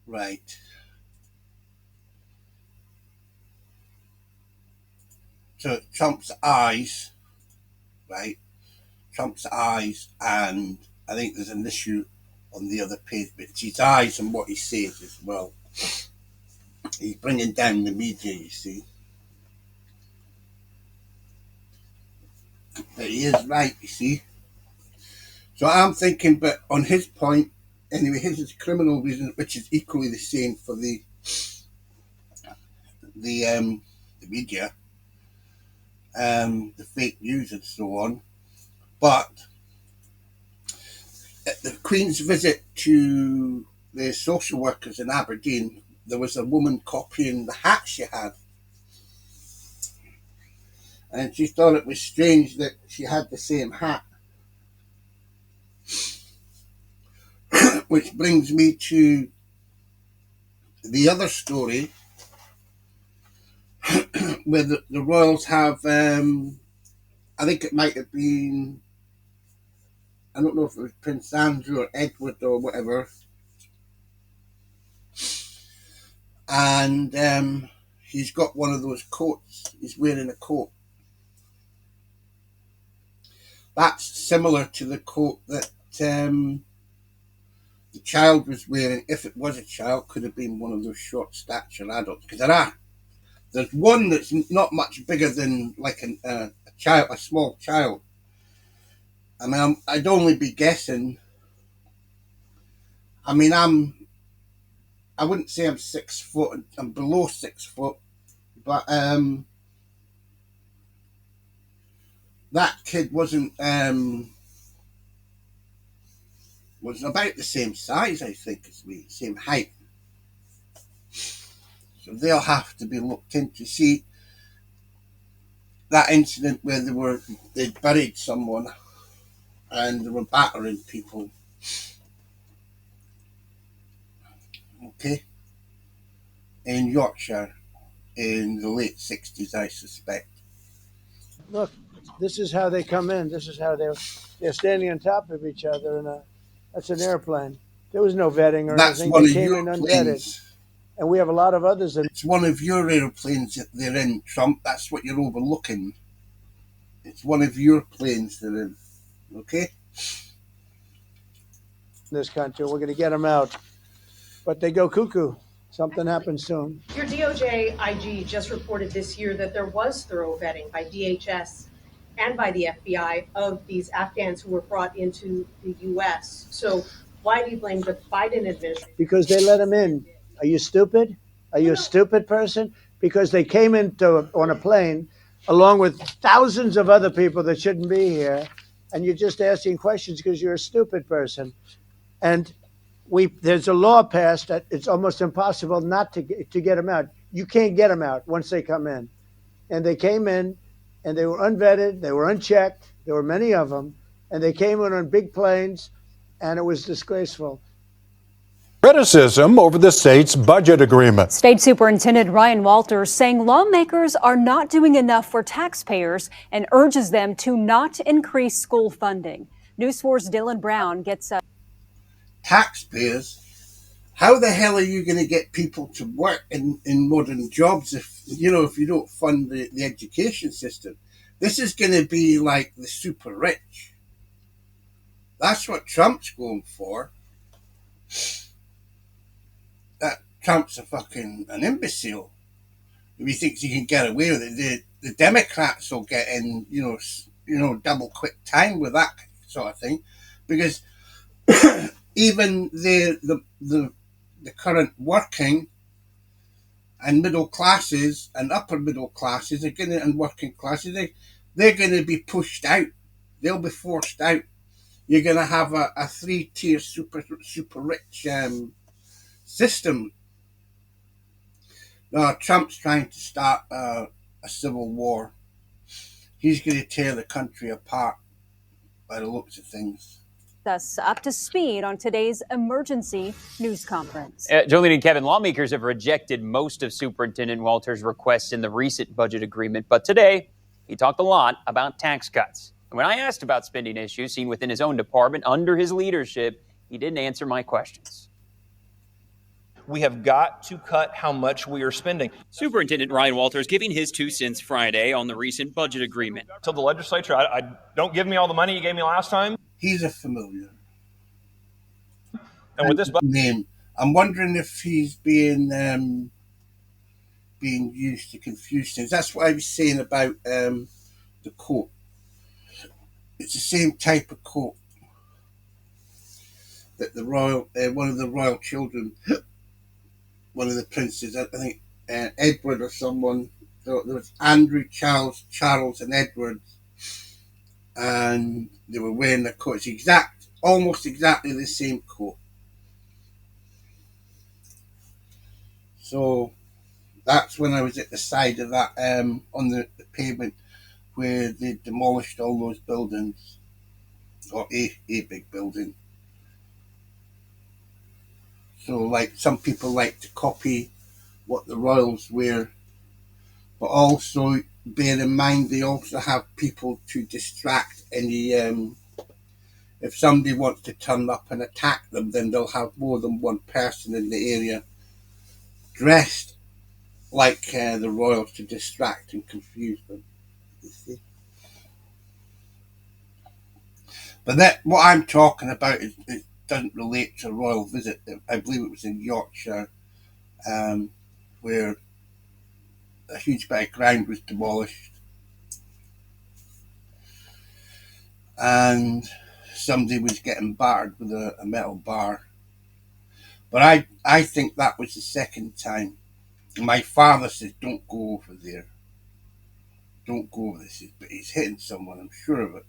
Right. So Trump's eyes, right? Trump's eyes, and I think there's an issue on the other page, but it's his eyes and what he says as well. He's bringing down the media, you see. But he is right, you see. So I'm thinking, but on his point, anyway, his is criminal reason, which is equally the same for the media, the fake news and so on. But at the Queen's visit to the social workers in Aberdeen, there was a woman copying the hat she had. And she thought it was strange that she had the same hat. Which brings me to the other story where the royals have, I think it might have been, I don't know if it was Prince Andrew or Edward or whatever. And he's got one of those coats. He's wearing a coat. That's similar to the coat that the child was wearing. If it was a child, could have been one of those short stature adults. Because there's one that's not much bigger than like a child, a small child. I mean, I'd only be guessing. I mean, I wouldn't say I'm 6 foot. I'm below 6 foot, but that kid wasn't was about the same size, I think, as me, same height. So they'll have to be looked into. See that incident where they'd buried someone and they were battering people. Okay, in Yorkshire in the late 60s, I suspect. Look, this is how they come in. This is how they're standing on top of each other, and that's an airplane. There was no vetting or That's anything. one They of came your in unvetted, planes. and we have a lot of others. It's one of your aeroplanes that they're in, Trump. That's what you're overlooking. It's one of your planes they're in. Okay? In this country, we're going to get them out, but they go cuckoo. Something happens to them. Your DOJ IG just reported this year that there was thorough vetting by DHS and by the FBI of these Afghans who were brought into the U.S. So why do you blame the Biden administration? Because they let them in. Are you stupid? Are you a stupid person? Because they came on a plane along with thousands of other people that shouldn't be here, and you're just asking questions because you're a stupid person. And there's a law passed that it's almost impossible not to get them out. You can't get them out once they come in. And they came in, and they were unvetted, they were unchecked. There were many of them, and they came in on big planes, and it was disgraceful. Criticism over the state's budget agreement. State Superintendent Ryan Walters saying lawmakers are not doing enough for taxpayers and urges them to not increase school funding. News 4's Dylan Brown gets Taxpayers? How the hell are you going to get people to work in modern jobs if you don't fund the education system? This is going to be like the super rich. That's what Trump's going for. That Trump's an imbecile. If he thinks he can get away with it, the Democrats will get in, double quick time with that sort of thing, because even the current working and middle classes and upper middle classes and working classes, they're going to be pushed out. They'll be forced out. You're going to have a 3-tier super rich system. Now, Trump's trying to start a civil war. He's going to tear the country apart by the looks of things. us up to speed on today's emergency news conference. Jolene and Kevin, lawmakers have rejected most of Superintendent Walters' requests in the recent budget agreement, but today he talked a lot about tax cuts. And when I asked about spending issues seen within his own department under his leadership, he didn't answer my questions. We have got to cut how much we are spending. Superintendent Ryan Walters giving his 2 cents Friday on the recent budget agreement. Tell the legislature, I don't give me all the money you gave me last time. He's a familiar. And with this name, I'm wondering if he's being used to confuse things. That's what I was saying about the coat. It's the same type of coat that the royal, one of the royal children, one of the princes, I think Edward or someone. So there was Andrew, Charles, and Edward, and they were wearing the coats almost exactly the same coat. So that's when I was at the side of that on the pavement where they demolished all those buildings, or a big building. So like some people like to copy what the royals wear, but also bear in mind they also have people to distract any if somebody wants to turn up and attack them, then they'll have more than one person in the area dressed like the royals to distract and confuse them, you see. But that what I'm talking about it doesn't relate to a royal visit. I believe it was in Yorkshire, where a huge bit of ground was demolished, and somebody was getting battered with a metal bar. But I think that was the second time. My father says, "Don't go over there. Don't go over this." But he's hitting someone. I'm sure of it.